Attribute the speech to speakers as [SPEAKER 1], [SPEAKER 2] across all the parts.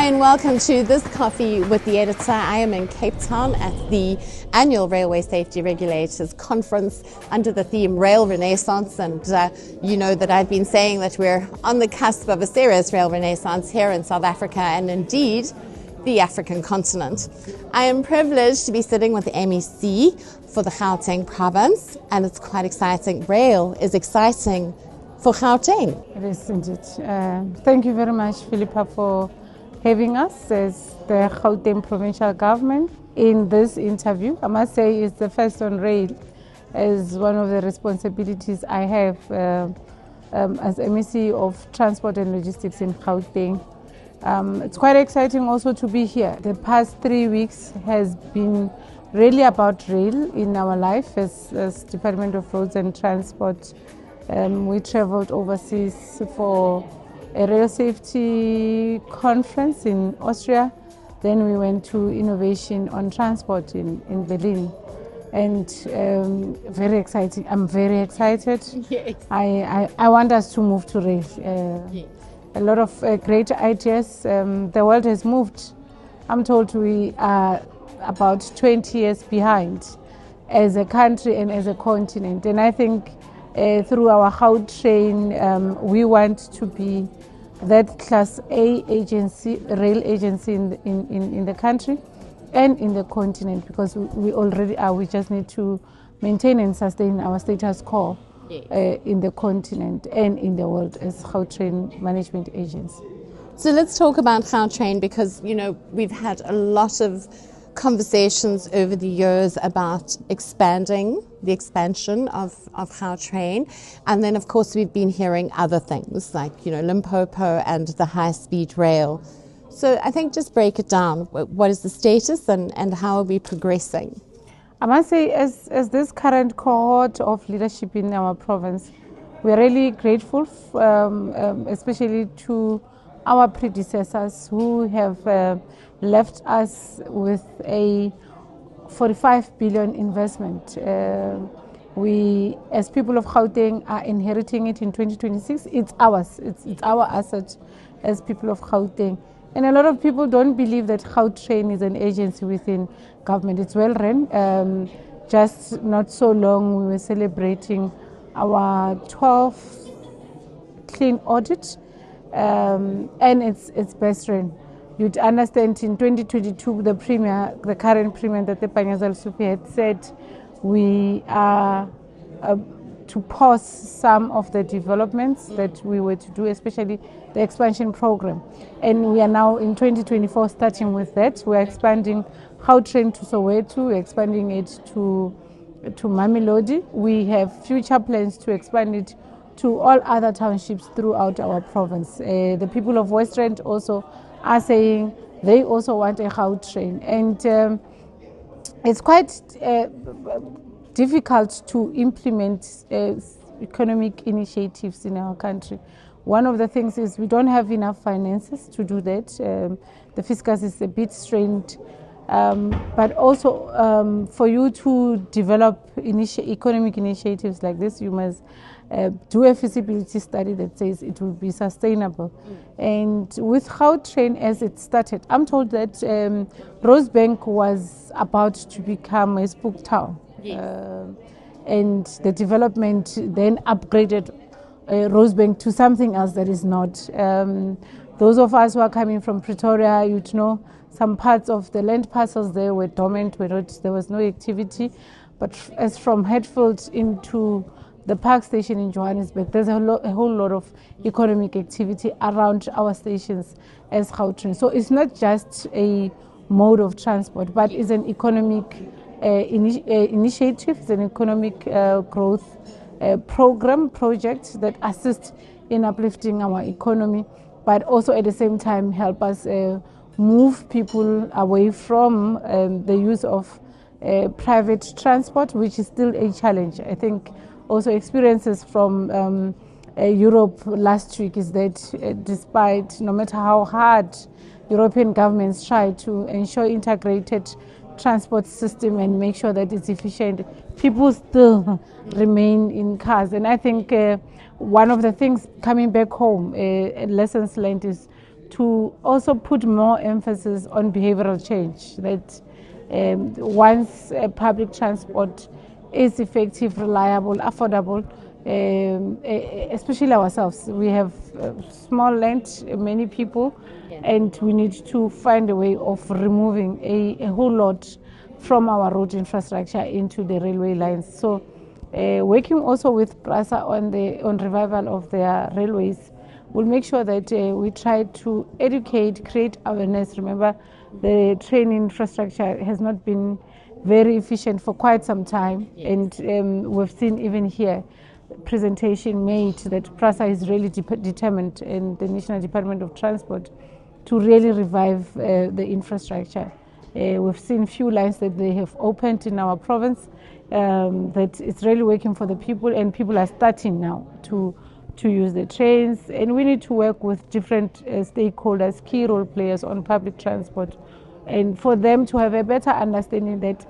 [SPEAKER 1] Hi and welcome to this Coffee with the Editor. I am in Cape Town at the annual Railway Safety Regulators Conference under the theme Rail Renaissance, and you know that I've been saying that we're on the cusp of a serious rail renaissance here in South Africa and indeed the African continent. I am privileged to be sitting with the MEC for the Gauteng province, and it's quite exciting. Rail is exciting for Gauteng.
[SPEAKER 2] It is indeed. Thank you very much, Philippa, for having us as the Gauteng provincial government in this interview. I must say it's the first on rail, as one of the responsibilities I have as MEC of Transport and Logistics in Gauteng. It's quite exciting also to be here. The past 3 weeks has been really about rail in our life as Department of Roads and Transport. We traveled overseas for a rail safety conference in Austria. Then we went to Innovation on Transport in Berlin. And very exciting. I'm very excited.
[SPEAKER 1] Yes.
[SPEAKER 2] I want us to move to rail.
[SPEAKER 1] Yes.
[SPEAKER 2] A lot of great ideas. The world has moved. I'm told we are about 20 years behind as a country and as a continent. And I think through our Gautrain, we want to be that Class A agency, rail agency in the country and in the continent, because we already are. We just need to maintain and sustain our status quo in the continent and in the world as Gautrain management agency.
[SPEAKER 1] So let's talk about Gautrain, because you know we've had a lot of conversations over the years about expanding the expansion of Gautrain, and then of course we've been hearing other things like Limpopo and the high-speed rail. So I think just break it down. What is the status and how are we progressing?
[SPEAKER 2] I must say, as this current cohort of leadership in our province, we are really grateful, especially to our predecessors who have left us with a 45 billion investment. We, as people of Gauteng, are inheriting it in 2026. It's ours. It's our asset as people of Gauteng. And a lot of people don't believe that Gautrain is an agency within government. It's well run. Just not so long, we were celebrating our 12th clean audit, and it's best run. You'd understand in 2022, the current premier, that the Panyazal Supi had said we are to pause some of the developments that we were to do, especially the expansion program. And we are now in 2024 starting with that. We're expanding Gautrain to Soweto, we're expanding it to Mamelodi. We have future plans to expand it to all other townships throughout our province. The people of Western also are saying they also want a Gautrain. And it's quite difficult to implement economic initiatives in our country. One of the things is we don't have enough finances to do that. The fiscus is a bit strained. But also for you to develop economic initiatives like this, you must do a feasibility study that says it will be sustainable. And with Gautrain, as it started, I'm told that Rosebank was about to become a spook town. Yes. And the development then upgraded Rosebank to something else that is not. Those of us who are coming from Pretoria, you'd know some parts of the land parcels there were dormant, there was no activity. But as from Hatfield into the park station in Johannesburg, there's a whole lot of economic activity around our stations as Gautrain. So it's not just a mode of transport, but it's an economic initiative, it's an economic growth project that assists in uplifting our economy, but also at the same time help us move people away from the use of private transport, which is still a challenge. I think also experiences from Europe last week is that despite, no matter how hard European governments try to ensure integrated transport system and make sure that it's efficient, people still remain in cars. And I think one of the things coming back home, lessons learned, is to also put more emphasis on behavioral change, that once public transport is effective, reliable, affordable, especially ourselves. We have small land, many people, and we need to find a way of removing a whole lot from our road infrastructure into the railway lines. So working also with PRASA on revival of their railways, we'll make sure that we try to educate, create awareness. Remember, the train infrastructure has not been very efficient for quite some time, and we've seen even here presentation made that PRASA is really determined, and the National Department of Transport, to really revive the infrastructure. We've seen few lines that they have opened in our province, that it's really working for the people, and people are starting now to use the trains. And we need to work with different stakeholders, key role players on public transport, and for them to have a better understanding that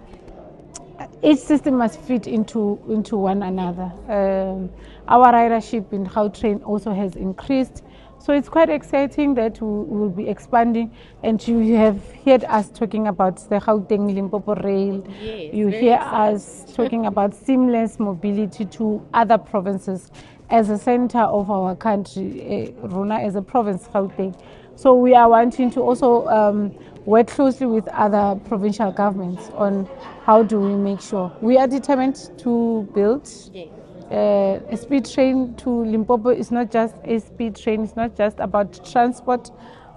[SPEAKER 2] each system must fit into one another. Our ridership in Gautrain also has increased, so it's quite exciting that we will be expanding. And you have heard us talking about the Gauteng Limpopo rail.
[SPEAKER 1] Yes,
[SPEAKER 2] you hear us talking about seamless mobility to other provinces as a center of our country, Rona as a province, Gauteng. So we are wanting to also work closely with other provincial governments on how do we make sure. We are determined to build a speed train to Limpopo. Is not just a speed train, it's not just about transport,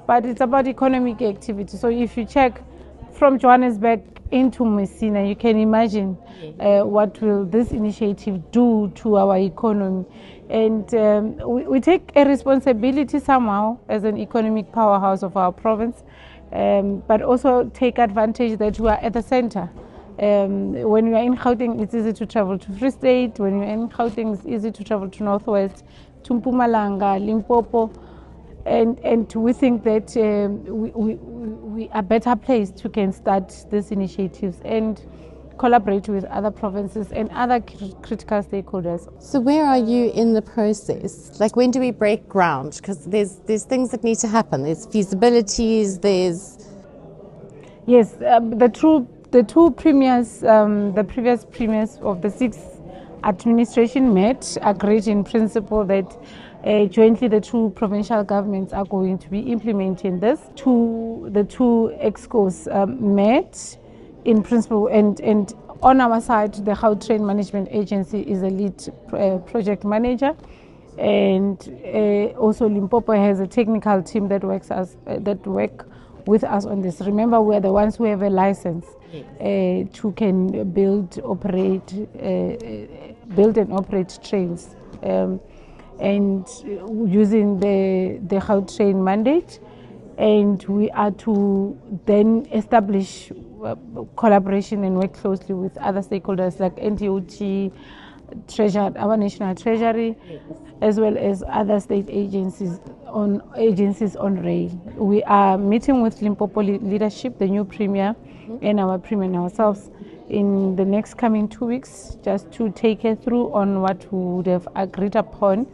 [SPEAKER 2] but it's about economic activity. So if you check from Johannesburg into Messina, you can imagine what will this initiative do to our economy. And we take a responsibility somehow as an economic powerhouse of our province, but also take advantage that we are at the center. When you are in Gauteng, it's easy to travel to Free State. When you're in Gauteng, it's easy to travel to Northwest, to Mpumalanga, Limpopo. And we think that we are better placed to can start these initiatives and collaborate with other provinces and other critical stakeholders.
[SPEAKER 1] So where are you in the process? Like, when do we break ground? Because there's things that need to happen. There's feasibilities, there's...
[SPEAKER 2] Yes, the two premiers, the previous premiers of the 6th administration met, agreed in principle that jointly the two provincial governments are going to be implementing this. The two EXCOs met in principle, and on our side, the Gautrain Management Agency is a lead project manager, and also Limpopo has a technical team that work with us on this. Remember, we are the ones who have a license to can build and operate trains, and using the Gautrain mandate, and we are to then establish collaboration and work closely with other stakeholders like NTOT, our National Treasury, as well as other state agencies on rail. We are meeting with Limpopo leadership, the new premier, and our premier and ourselves in the next coming 2 weeks, just to take her through on what we would have agreed upon.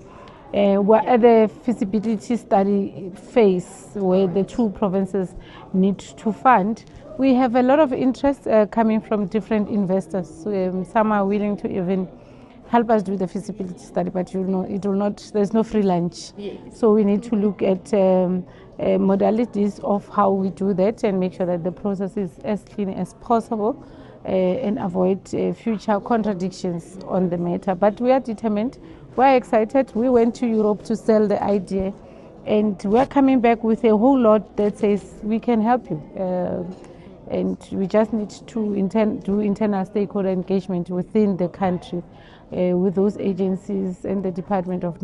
[SPEAKER 2] We're at the feasibility study phase where the two provinces need to fund. We have a lot of interest coming from different investors. Some are willing to even help us do the feasibility study, but it will not. There's no free lunch. Yes. So we need to look at modalities of how we do that and make sure that the process is as clean as possible, and avoid future contradictions on the matter. But we are determined. We're excited. We went to Europe to sell the idea, and we're coming back with a whole lot that says we can help you. And we just need to do internal stakeholder engagement within the country with those agencies and the Department of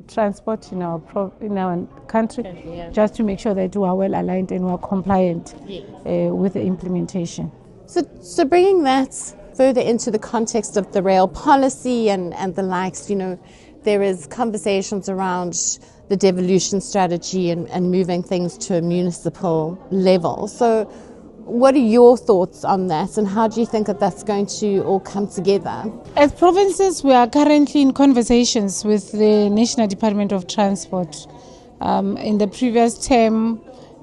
[SPEAKER 2] Transport in our country, just to make sure that we are well aligned and we are compliant with the implementation.
[SPEAKER 1] So bringing that further into the context of the rail policy and the likes, there is conversations around the devolution strategy and moving things to a municipal level. So what are your thoughts on that, and how do you think that that's going to all come together?
[SPEAKER 2] As provinces, we are currently in conversations with the National Department of Transport In the previous term,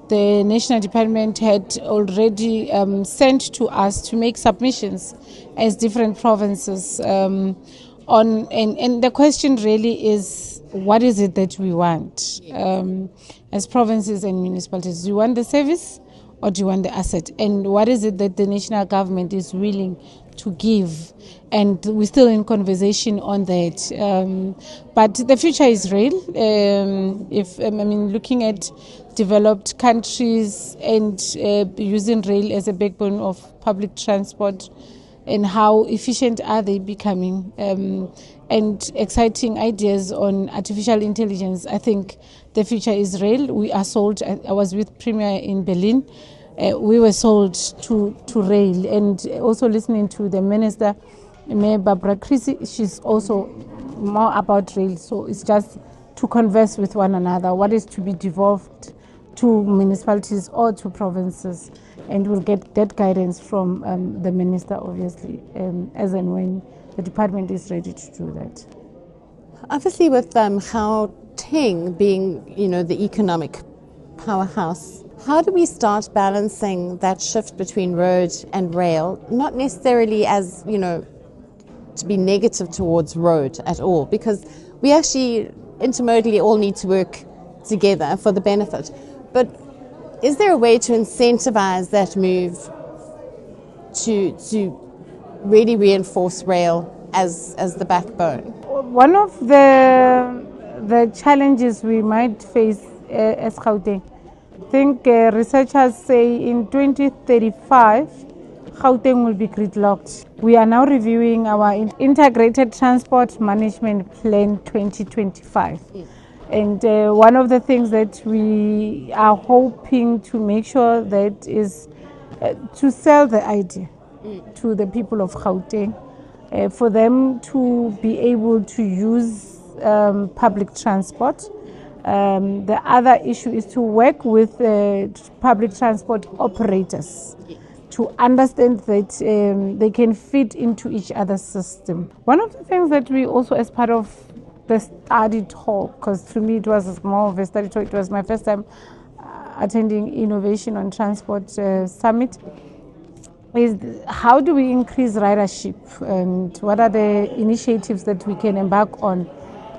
[SPEAKER 2] the National Department had already sent to us to make submissions as different provinces and the question really is, what is it that we want as provinces and municipalities? Do you want the service or do you want the asset? And what is it that the national government is willing to give? And we're still in conversation on that. But the future is rail. Looking at developed countries and using rail as a backbone of public transport, and how efficient are they becoming, and exciting ideas on artificial intelligence. I think the future is rail. We are sold. I was with Premier in Berlin. We were sold to rail, and also listening to the Minister, Mayor Barbara Creasy, she's also more about rail. So it's just to converse with one another, what is to be devolved to municipalities or to provinces, and we'll get that guidance from the Minister, obviously, as and when the department is ready to do that.
[SPEAKER 1] Obviously, with Gauteng being, the economic powerhouse, how do we start balancing that shift between road and rail? Not necessarily as, to be negative towards road at all, because we actually intermodally all need to work together for the benefit. But is there a way to incentivize that move to really reinforce rail as the backbone?
[SPEAKER 2] One of the challenges we might face as Gauteng, I think researchers say in 2035, Gauteng will be gridlocked. We are now reviewing our Integrated Transport Management Plan 2025. And one of the things that we are hoping to make sure that is to sell the idea to the people of Gauteng, for them to be able to use public transport. The other issue is to work with public transport operators to understand that they can fit into each other's system. One of the things that we also, as part of the study talk, because to me it was more of a study talk, it was my first time attending Innovation on Transport Summit, is how do we increase ridership and what are the initiatives that we can embark on.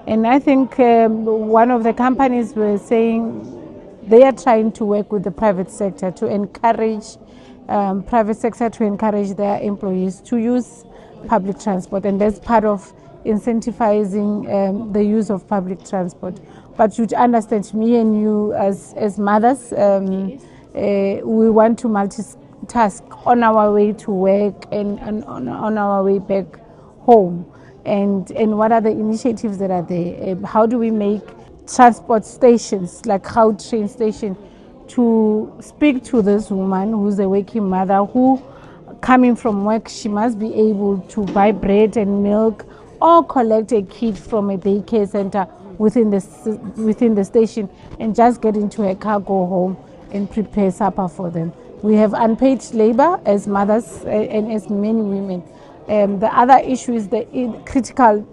[SPEAKER 2] And I think one of the companies were saying they are trying to work with the private sector to encourage private sector to encourage their employees to use public transport, and that's part of incentivizing the use of public transport. But you understand, me and you as mothers, we want to multitask on our way to work and on our way back home. And what are the initiatives that are there? How do we make transport stations like Gautrain station to speak to this woman who's a working mother who, coming from work, she must be able to buy bread and milk or collect a kid from a daycare center within the station and just get into her car, go home and prepare supper for them. We have unpaid labor as mothers and as many women. The other issue is critical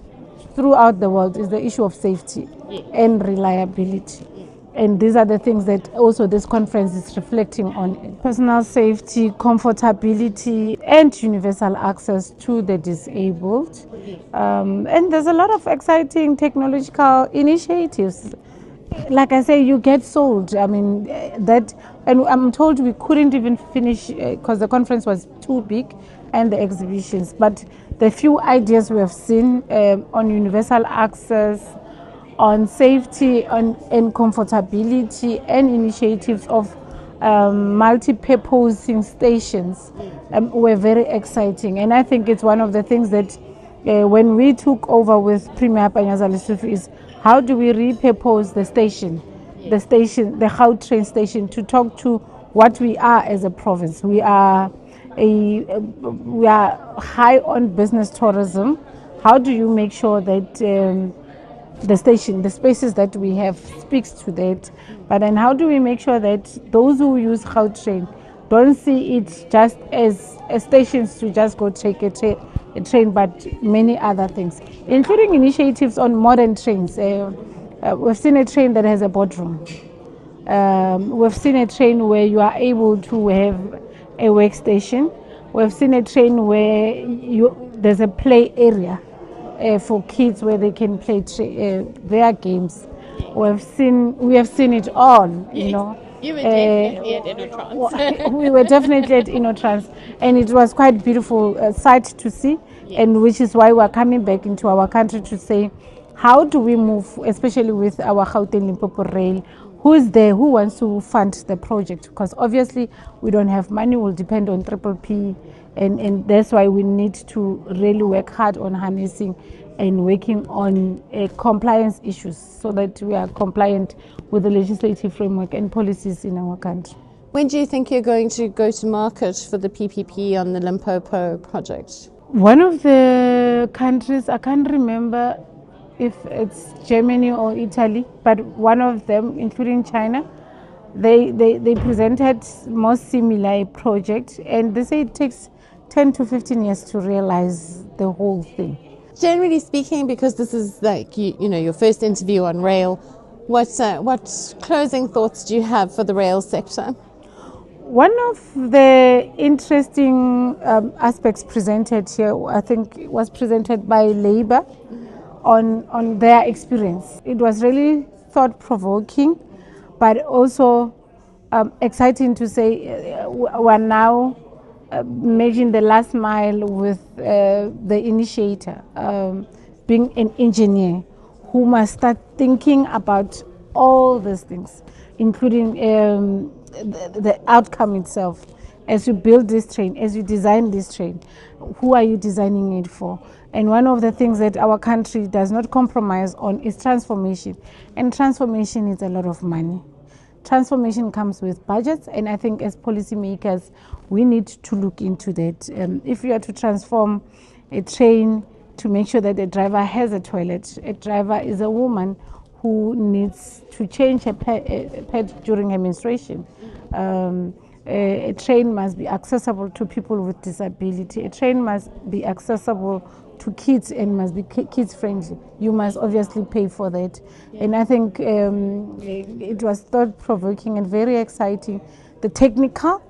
[SPEAKER 2] throughout the world is the issue of safety and reliability. And these are the things that also this conference is reflecting on. Personal safety, comfortability, and universal access to the disabled. And there's a lot of exciting technological initiatives. Like I say, you get sold. And I'm told we couldn't even finish because the conference was too big and the exhibitions. But the few ideas we have seen on universal access, on safety and comfortability, and initiatives of multi-purposing stations were very exciting. And I think it's one of the things that when we took over with Premier Panyaza Lesotho is how do we repurpose the Gautrain station to talk to what we are as a province. We are high on business tourism. How do you make sure that the spaces that we have speaks to that? But then how do we make sure that those who use Gautrain don't see it just as stations to just go take a train, but many other things, including initiatives on modern trains. We've seen a train that has a boardroom. We've seen a train where you are able to have a workstation. We've seen a train where there's a play area for kids where they can play their games. We have seen it all, you know.
[SPEAKER 1] You were definitely at InnoTrans.
[SPEAKER 2] We were definitely at InnoTrans, and it was quite beautiful sight to see, and which is why we're coming back into our country to say, how do we move, especially with our Gauteng Limpopo rail? Who's there? Who wants to fund the project? Because obviously we don't have money. We'll depend on Triple P, and that's why we need to really work hard on harnessing and working on compliance issues so that we are compliant with the legislative framework and policies in our country.
[SPEAKER 1] When do you think you're going to go to market for the PPP on the Limpopo project?
[SPEAKER 2] One of the countries, I can't remember if it's Germany or Italy, but one of them, including China, they presented more similar project, and they say it takes 10 to 15 years to realize the whole thing.
[SPEAKER 1] Generally speaking, because this is like you know your first interview on rail, what closing thoughts do you have for the rail sector?
[SPEAKER 2] One of the interesting aspects presented here, I think, was presented by Labour on their experience. It was really thought-provoking, but also exciting to say we're now making the last mile with the initiator, being an engineer who must start thinking about all these things, including the outcome itself. As you build this train, as you design this train, who are you designing it for? And one of the things that our country does not compromise on is transformation. And transformation is a lot of money. Transformation comes with budgets, and I think as policymakers, we need to look into that. If you are to transform a train to make sure that the driver has a toilet, a driver is a woman who needs to change her pad during her menstruation. A train must be accessible to people with disability. A train must be accessible to kids and must be kids friendly. You must obviously pay for that. And I think it was thought provoking and very exciting, the technical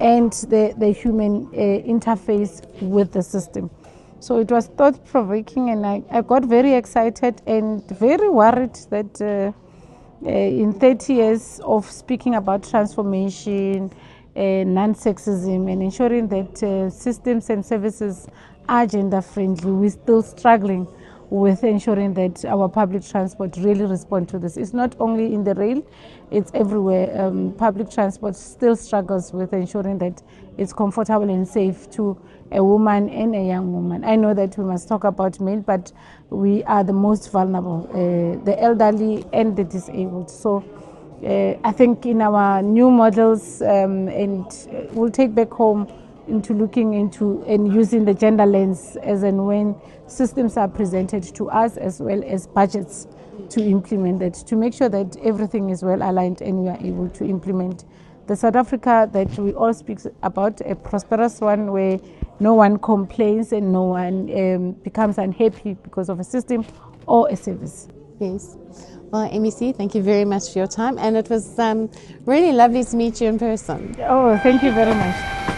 [SPEAKER 2] and the human interface with the system. So it was thought provoking, and I got very excited and very worried that in 30 years of speaking about transformation, non-sexism, and ensuring that systems and services are gender friendly, we're still struggling with ensuring that our public transport really respond to this. It's not only in the rail, it's everywhere. Public transport still struggles with ensuring that it's comfortable and safe to a woman and a young woman. I know that we must talk about men, but we are the most vulnerable, the elderly and the disabled. So I think in our new models, and we'll take back home into looking into and using the gender lens as and when systems are presented to us, as well as budgets to implement that, to make sure that everything is well aligned and we are able to implement the South Africa that we all speak about, a prosperous one where no one complains and no one becomes unhappy because of a system or a service.
[SPEAKER 1] Yes. Well, MEC, thank you very much for your time, and it was really lovely to meet you in person.
[SPEAKER 2] Oh, thank you very much.